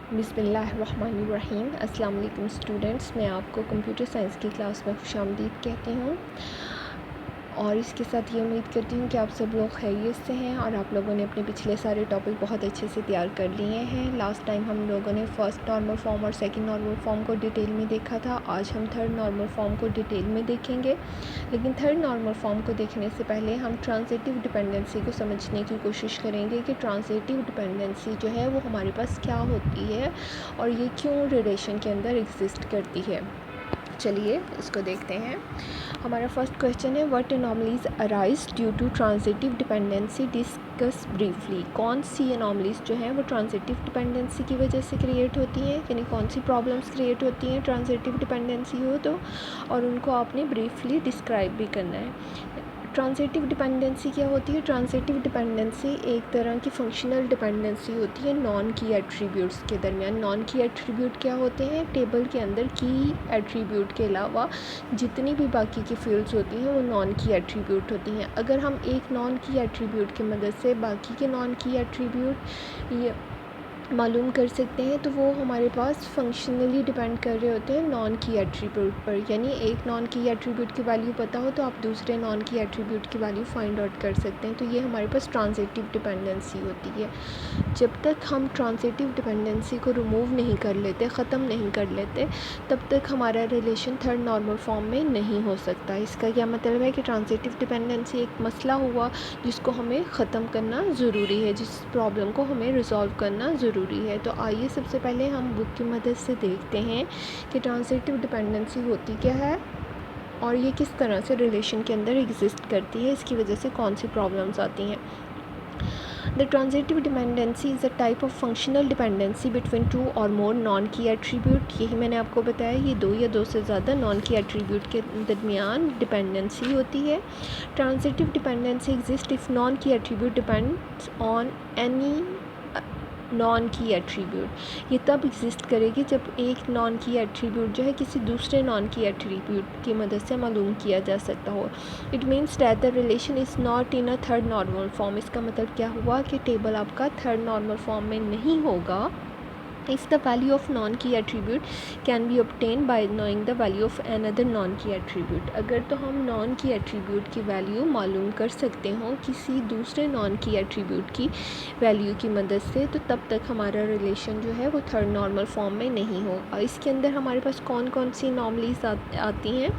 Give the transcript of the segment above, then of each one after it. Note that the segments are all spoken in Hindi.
बिस्मिल्लाहिर्रहमानिर्रहीम। अस्सलाम वालेकुम स्टूडेंट्स, मैं आपको कंप्यूटर साइंस की क्लास में खुशामदीद कहती हूँ और इसके साथ ये उम्मीद करती हूँ कि आप सब लोग खैरियत से हैं और आप लोगों ने अपने पिछले सारे टॉपिक बहुत अच्छे से तैयार कर लिए हैं। लास्ट टाइम हम लोगों ने फ़र्स्ट नॉर्मल फॉर्म और सेकंड नॉर्मल फॉर्म को डिटेल में देखा था। आज हम थर्ड नॉर्मल फॉर्म को डिटेल में देखेंगे, लेकिन थर्ड नॉर्मल फॉर्म को देखने से पहले हम ट्रांजिटिव डिपेंडेंसी को समझने की कोशिश करेंगे कि ट्रांजिटिव डिपेंडेंसी जो है वो हमारे पास क्या होती है और ये क्यों रिलेशन के अंदर एग्जिस्ट करती है। चलिए इसको देखते हैं। हमारा फर्स्ट क्वेश्चन है, what anomalies arise due to transitive dependency, discuss briefly. कौन सी एनॉमलीज जो हैं वो ट्रांजिटिव डिपेंडेंसी की वजह से क्रिएट होती हैं, यानी कौन सी प्रॉब्लम्स क्रिएट होती हैं ट्रांजिटिव डिपेंडेंसी हो तो, और उनको आपने ब्रीफली डिस्क्राइब भी करना है। ट्रांजिटिव डिपेंडेंसी क्या होती है? ट्रांजिटिव डिपेंडेंसी एक तरह की फंक्शनल डिपेंडेंसी होती है नॉन की एट्रीब्यूट्स के दरमियान। नॉन की एट्रीब्यूट क्या होते हैं? टेबल के अंदर की एट्रीब्यूट के अलावा जितनी भी बाकी की फील्ड्स होती हैं वो नॉन की एट्रीब्यूट होती हैं। अगर हम एक नॉन की एट्रीब्यूट की मदद से बाकी के नॉन की एट्रीब्यूट ये मालूम कर सकते हैं तो वो हमारे पास फंक्शनली डिपेंड कर रहे होते हैं नॉन की एट्रीब्यूट पर। यानी एक नॉन की एट्रीब्यूट की वैल्यू पता हो तो आप दूसरे नॉन की एट्रीब्यूट की वैल्यू फाइंड आउट कर सकते हैं। तो ये हमारे पास ट्रांजिटिव डिपेंडेंसी होती है। जब तक हम ट्रांजिटिव डिपेंडेंसी को रिमूव नहीं कर लेते, ख़त्म नहीं कर लेते, तब तक हमारा रिलेशन थर्ड नॉर्मल फॉर्म में नहीं हो सकता। इसका क्या मतलब है कि ट्रांजिटिव डिपेंडेंसी एक मसला हुआ जिसको हमें ख़त्म करना ज़रूरी है, जिस प्रॉब्लम को हमें रिजॉल्व करना ज़रूरी है। तो आइए सबसे पहले हम बुक की मदद से देखते हैं कि ट्रांजिटिव डिपेंडेंसी होती क्या है और ये किस तरह से रिलेशन के अंदर एग्जिस्ट करती है, इसकी वजह से कौन सी प्रॉब्लम्स आती हैं। The transitive dependency is a type of functional dependency between two or more non-key attribute। यही मैंने आपको बताया, ये दो या दो से ज़्यादा नॉन की एट्रीब्यूट के दरमियान डिपेंडेंसी होती है। Transitive dependency exist if non की attribute depends on any non की एट्रीब्यूट। ये तब एग्जिस्ट करेगी जब एक नॉन की एट्रीब्यूट जो है किसी दूसरे नॉन की एट्रीब्यूट की मदद से मालूम किया जा सकता हो। It means that the relation is not in a third normal form. इसका मतलब क्या हुआ कि टेबल आपका थर्ड नॉर्मल फॉर्म में नहीं होगा if the value of non-key attribute can be obtained by knowing the value of another non-key attribute। अगर तो हम non-key attribute की वैल्यू मालूम कर सकते हों किसी दूसरे non-key attribute की वैल्यू की मदद से, तो तब तक हमारा रिलेशन जो है वो थर्ड नॉर्मल फॉर्म में नहीं होगा। इसके अंदर हमारे पास कौन कौन सी नॉर्मलीज आती हैं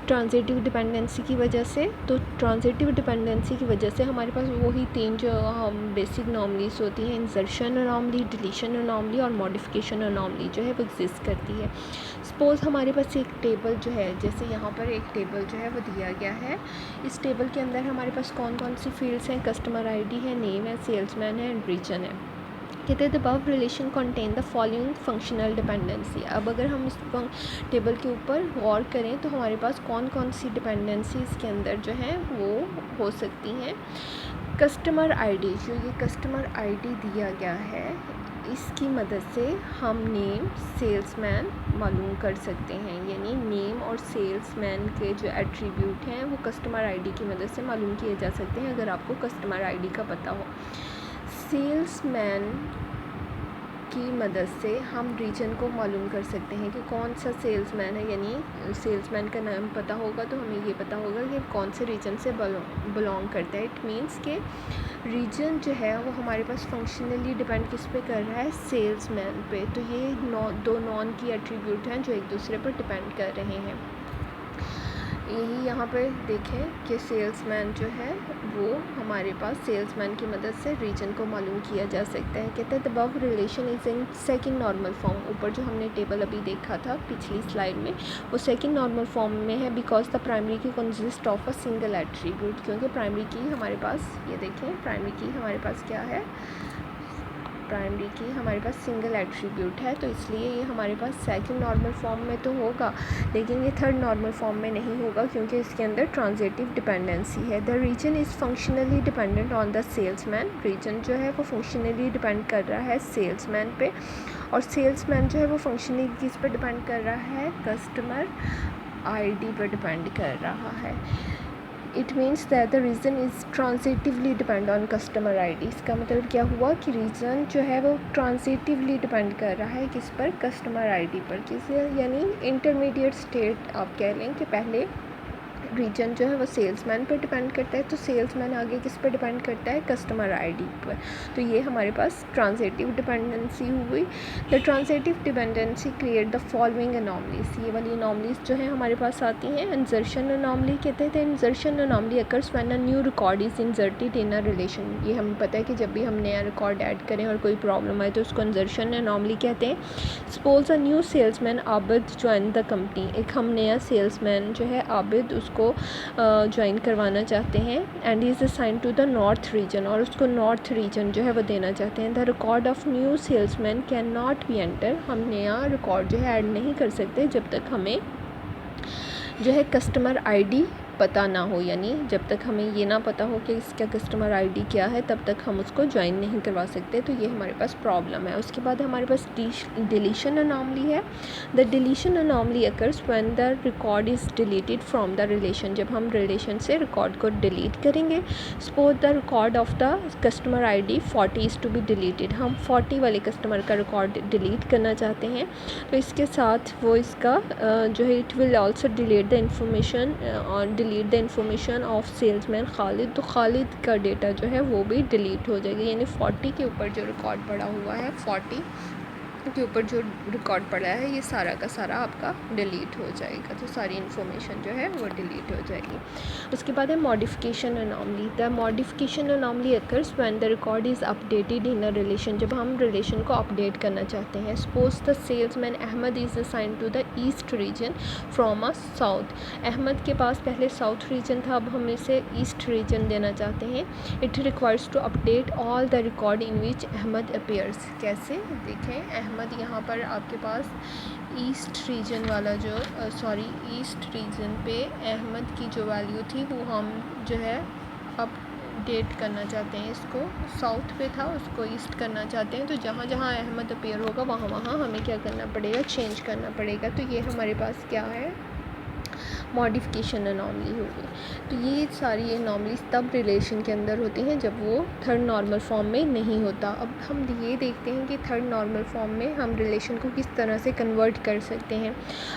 ट्रांजिटिव डिपेंडेंसी की वजह से? तो ट्रांजिटिव डिपेंडेंसी की वजह से हमारे पास वही तीन जो हम बेसिक नॉर्मलीज होती हैं, इंसर्शन अनॉमली, डिलीशन अनॉमली और मॉडिफिकेशन अनॉमली जो है वो एग्जिस्ट करती है। सपोज़ हमारे पास एक टेबल जो है, जैसे यहाँ पर एक टेबल जो है वो दिया गया है। इस टेबल के अंदर हमारे पास कौन कौन सी फील्ड्स हैं? कस्टमर आईडी है, नेम है, सेल्समैन है एंड रीजन है। कहते हैं the above relation contain the following functional dependency. अब अगर हम इस टेबल के ऊपर गौर करें तो हमारे पास कौन कौन सी डिपेंडेंसी इसके अंदर जो है वो हो सकती हैं। कस्टमर आईडी, जो ये कस्टमर आईडी दिया गया है, इसकी मदद से हम नेम, सेल्समैन मालूम कर सकते हैं। यानी नेम और सेल्समैन के जो एट्रीब्यूट हैं वो कस्टमर आईडी की मदद से मालूम किए जा सकते हैं अगर आपको कस्टमर आईडी का पता हो। सेल्समैन की मदद से हम रीजन को मालूम कर सकते हैं कि कौन सा सेल्समैन है। यानी सेल्समैन का नाम पता होगा तो हमें ये पता होगा कि कौन से रीजन से बिलोंग करता है। इट मीन्स के रीजन जो है वो हमारे पास फंक्शनली डिपेंड किस पे कर रहा है? सेल्समैन पे। तो ये दो नॉन की एट्रीब्यूट हैं जो एक दूसरे पर डिपेंड कर रहे हैं। यही यहाँ पर देखें कि सेल्समैन जो है वो हमारे पास सेल्समैन की मदद से रीजन को मालूम किया जा सकता है। कहते हैं the above relation is in second normal form. ऊपर जो हमने टेबल अभी देखा था पिछली स्लाइड में, वो सेकंड नॉर्मल फॉर्म में है because the primary key consist of a single attribute. क्योंकि प्राइमरी की हमारे पास, ये देखें, प्राइमरी की हमारे पास क्या है? प्राइमरी की हमारे पास सिंगल एट्रीब्यूट है, तो इसलिए ये हमारे पास सेकंड नॉर्मल फॉर्म में तो होगा, लेकिन ये थर्ड नॉर्मल फॉर्म में नहीं होगा क्योंकि इसके अंदर ट्रांजिटिव डिपेंडेंसी है। The region is functionally dependent on the salesman. Region जो है वो फंक्शनली डिपेंड कर रहा है सेल्समैन पे, और सेल्समैन जो है वो फंक्शनली किस पर डिपेंड कर रहा है? कस्टमर आईडी पर डिपेंड कर रहा है। It means that the reason is transitively depend on customer ID. इसका मतलब क्या हुआ कि रीज़न जो है वो ट्रांजिटिवली डिपेंड कर रहा है किस पर, कस्टमर आईडी पर। किस, यानी इंटरमीडिएट स्टेट आप कह लें कि पहले रीजन जो है वो सेल्समैन पर डिपेंड करता है, तो सेल्समैन आगे किस पर डिपेंड करता है, कस्टमर आईडी पर। तो ये हमारे पास ट्रांजिटिव डिपेंडेंसी हुई। The transitive dependency create the following anomalies. ये वाली अनॉमलीज जो है हमारे पास आती हैं। इंसर्शन अनॉमली कहते थे। Insertion anomaly occurs when a new record is inserted in a relation. ये हमें पता है कि जब भी हम नया रिकॉर्ड ऐड करें और कोई प्रॉब्लम आए तो उसको इंसर्शन अनॉमली कहते हैं। Suppose a new salesman Abid join the company. एक हम नया सेल्समैन जो है आबिद उसको ज्वाइन करवाना चाहते हैं and is assign to the north region, और उसको नॉर्थ रीजन जो है वो देना चाहते हैं। The record of new salesman can not be enter. हम नया रिकॉर्ड जो है ऐड नहीं कर सकते जब तक हमें जो है कस्टमर आईडी पता ना हो, यानी जब तक हमें ये ना पता हो कि इसका कस्टमर आईडी क्या है तब तक हम उसको ज्वाइन नहीं करवा सकते। तो ये हमारे पास प्रॉब्लम है। उसके बाद हमारे पास डिलीशन अनॉमली है। The deletion anomaly occurs when the record is deleted from the relation. जब हम रिलेशन से रिकॉर्ड को डिलीट करेंगे। Suppose the record of the customer ID 40 is to be deleted. हम 40 वाले कस्टमर का रिकॉर्ड डिलीट करना चाहते हैं, तो इसके साथ वो इसका जो है it will also delete the information और delete the information of salesman Khalid. तो खालिद का डेटा जो है वो भी डिलीट हो जाएगा, यानी 40 के ऊपर जो रिकॉर्ड पड़ा हुआ है, 40 के ऊपर जो रिकॉर्ड पड़ा है ये सारा का सारा आपका डिलीट हो जाएगा। तो सारी इन्फॉर्मेशन जो है वो डिलीट हो जाएगी। उसके बाद है modification anomaly. The modification anomaly occurs when the record is updated in a relation. जब हम रिलेशन को अपडेट करना चाहते हैं। Suppose the salesman Ahmad is assign to the east region from a south. Ahmad के पास पहले साउथ रीजन था, अब हम इसे ईस्ट रीजन देना चाहते हैं। It requires to update all the record in which Ahmad appears. कैसे देखें, अहमद यहाँ पर आपके पास ईस्ट रीजन वाला जो ईस्ट रीजन पे अहमद की जो वैल्यू थी वो हम जो है अपडेट करना चाहते हैं। इसको साउथ पे था उसको ईस्ट करना चाहते हैं, तो जहाँ जहाँ अहमद अपीयर होगा वहाँ वहाँ हमें क्या करना पड़ेगा, चेंज करना पड़ेगा। तो ये हमारे पास क्या है, मॉडिफिकेशन अनॉमली होगी। तो ये सारी अनॉमलीज तब रिलेशन के अंदर होती हैं जब वो थर्ड नॉर्मल फॉर्म में नहीं होता। अब हम ये देखते हैं कि थर्ड नॉर्मल फॉर्म में हम रिलेशन को किस तरह से कन्वर्ट कर सकते हैं।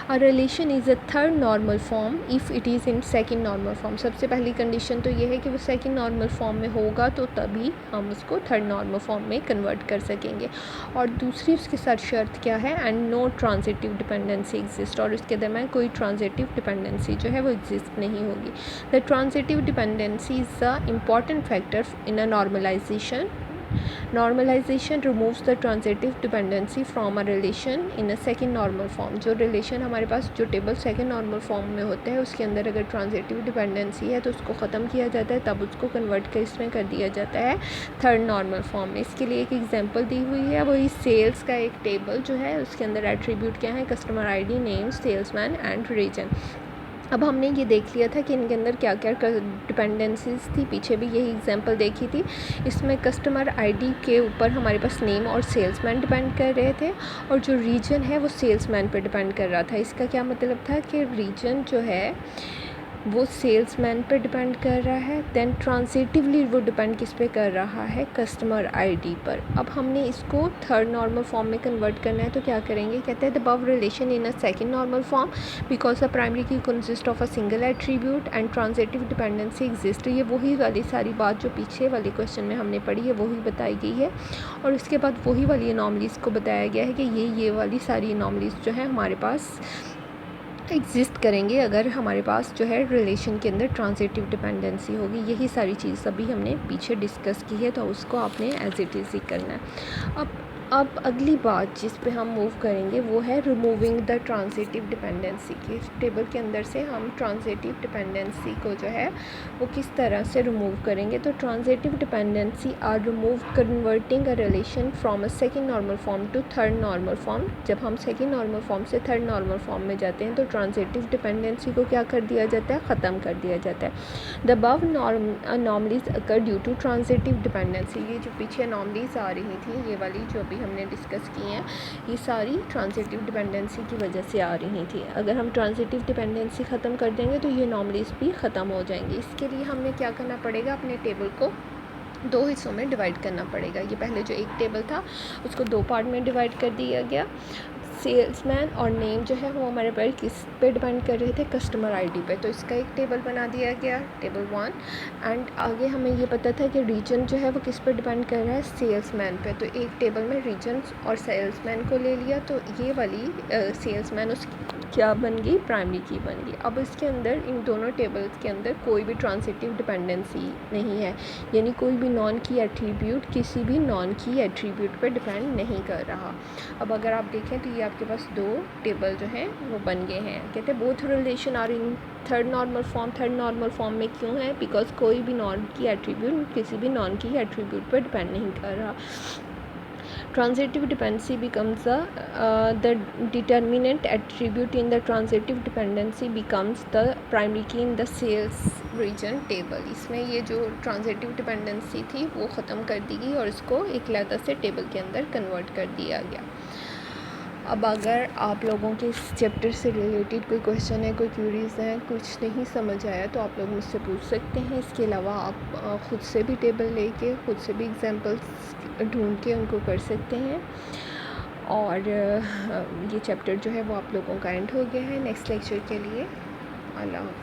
A relation is a third normal form if it is in second normal form. सबसे पहली कंडीशन तो ये है कि वो सेकंड नॉर्मल फॉर्म में होगा, तो तभी हम उसको थर्ड नॉर्मल फॉर्म में कन्वर्ट कर सकेंगे। और दूसरी उसके साथ शर्त क्या है, and no transitive dependency exist. और उसके दरम्यान कोई ट्रांजिटिव डिपेंडेंसी जो है वो एग्जिस्ट नहीं होगी। The transitive dependency is a important factor in a normalization. Normalization removes the transitive dependency from a relation in a second normal form. जो रिलेशन हमारे पास जो टेबल सेकंड नॉर्मल फॉर्म में होता है उसके अंदर अगर ट्रांजिटिव डिपेंडेंसी है तो उसको ख़त्म किया जाता है, तब उसको कन्वर्ट कर इसमें कर दिया जाता है थर्ड नॉर्मल फॉर्म में। इसके लिए एक एग्जांपल दी हुई है, वही सेल्स का एक टेबल जो है उसके अंदर एट्रीब्यूट क्या है, customer ID, name, salesman and region. अब हमने ये देख लिया था कि इनके अंदर क्या क्या डिपेंडेंसीज थी, पीछे भी यही एग्जांपल देखी थी। इसमें कस्टमर आईडी के ऊपर हमारे पास नेम और सेल्समैन डिपेंड कर रहे थे, और जो रीजन है वो सेल्समैन पर डिपेंड कर रहा था। इसका क्या मतलब था कि रीजन जो है वो सेल्समैन पर डिपेंड कर रहा है, देन ट्रांजिटिवली वो डिपेंड किस पे कर रहा है, कस्टमर आईडी पर। अब हमने इसको थर्ड नॉर्मल फॉर्म में कन्वर्ट करना है, तो क्या करेंगे, कहते हैं the above relation in a second normal form because the primary key consist of a single attribute and transitive dependency exist. ये वही वाली सारी बात जो पीछे वाले क्वेश्चन में हमने पढ़ी है वही बताई गई है, और उसके बाद वही वाली एनॉमलीज़ को बताया गया है कि ये वाली सारी एनॉमलीज़ जो है हमारे पास एग्जिस्ट करेंगे अगर हमारे पास जो है रिलेशन के अंदर ट्रांजिटिव डिपेंडेंसी होगी। यही सारी चीज़ अभी हमने पीछे डिस्कस की है, तो उसको आपने एज इट इज़ ही करना है। अब अगली बात जिस पे हम मूव करेंगे वो है रिमूविंग द ट्रांजिटिव डिपेंडेंसी की। इस टेबल के अंदर से हम ट्रांजिटिव डिपेंडेंसी को जो है वो किस तरह से रिमूव करेंगे। तो transitive dependency are remove converting a relation from a second normal form to third normal form. जब हम सेकंड नॉर्मल फॉर्म से थर्ड नॉर्मल फॉर्म में जाते हैं तो ट्रांजिटिव डिपेंडेंसी को क्या कर दिया जाता है, ख़त्म कर दिया जाता है। The above anomalies occur due to transitive dependency. ये जो पीछे अनॉमलीज आ रही थी, ये वाली जो अभी हमने डिस्कस की हैं, ये सारी ट्रांजिटिव डिपेंडेंसी की वजह से आ रही थी। अगर हम ट्रांजिटिव डिपेंडेंसी ख़त्म कर देंगे तो ये नॉर्मलीज़ भी ख़त्म हो जाएंगे। इसके लिए हमने क्या करना पड़ेगा, अपने टेबल को 2 हिस्सों में डिवाइड करना पड़ेगा। ये पहले जो एक टेबल था उसको 2 पार्ट में डिवाइड कर दिया गया। सेल्समैन और नेम जो है वो हमारे पर किस पे डिपेंड कर रहे थे, कस्टमर आईडी पे, तो इसका एक टेबल बना दिया गया, टेबल 1। एंड आगे हमें ये पता था कि रीजन जो है वो किस पे डिपेंड कर रहा है, सेल्समैन पे, तो एक टेबल में रीजन और सेल्समैन को ले लिया। तो ये वाली सेल्समैन उसकी क्या बन गई, प्राइमरी की बन गई। अब इसके अंदर इन दोनों टेबल्स के अंदर कोई भी ट्रांजिटिव डिपेंडेंसी नहीं है, यानी कोई भी नॉन की एट्रीब्यूट किसी भी नॉन की एट्रीब्यूट पर डिपेंड नहीं कर रहा। अब अगर आप देखें तो ये आपके पास 2 टेबल जो हैं वो बन गए हैं। कहते हैं both relation are in third normal form. Third normal form में क्यों है, बिकॉज कोई भी नॉन की एट्रीब्यूट किसी भी नॉन की एट्रीब्यूट पर डिपेंड नहीं कर रहा। Transitive dependency becomes the determinant attribute in the transitive dependency becomes the primary key in the sales region table। इसमें ये जो transitive dependency थी वो ख़त्म कर दी गई और इसको एक अलग से टेबल के अंदर कन्वर्ट कर दिया गया। अब अगर आप लोगों के इस चैप्टर से रिलेटेड कोई क्वेश्चन है, कोई क्यूरीज़ हैं, कुछ नहीं समझ आया तो आप लोग मुझसे पूछ सकते हैं। इसके अलावा आप ख़ुद से भी टेबल लेके खुद से भी एग्जांपल्स ढूंढ के उनको कर सकते हैं। और ये चैप्टर जो है वो आप लोगों का एंड हो गया है। नेक्स्ट लेक्चर के लिए अल्लाह।